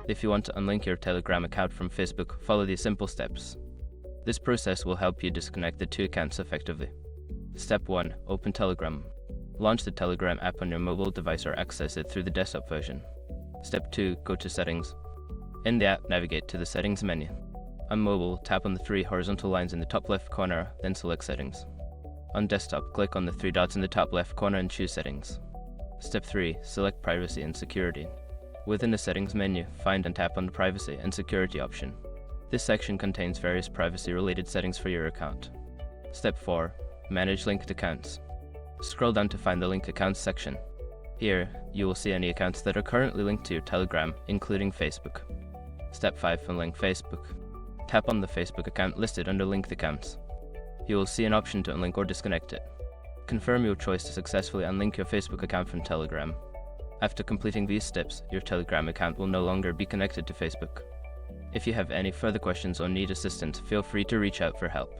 If you want to unlink your Telegram account from Facebook, follow these simple steps. This process will help you disconnect the two accounts effectively. Step 1. Open Telegram. Launch the Telegram app on your mobile device or access it through the desktop version. Step 2. Go to Settings. In the app, navigate to the Settings menu. On mobile, tap on the 3 horizontal lines in the top left corner, then select Settings. On desktop, click on the 3 dots in the top left corner and choose Settings. Step 3. Select Privacy and Security. Within the Settings menu, find and tap on the Privacy and Security option. This section contains various privacy-related settings for your account. Step 4. Manage linked accounts. Scroll down to find the Link Accounts section. Here, you will see any accounts that are currently linked to your Telegram, including Facebook. Step 5. Unlink Facebook. Tap on the Facebook account listed under Linked Accounts. You will see an option to unlink or disconnect it. Confirm your choice to successfully unlink your Facebook account from Telegram. After completing these steps, your Telegram account will no longer be connected to Facebook. If you have any further questions or need assistance, feel free to reach out for help.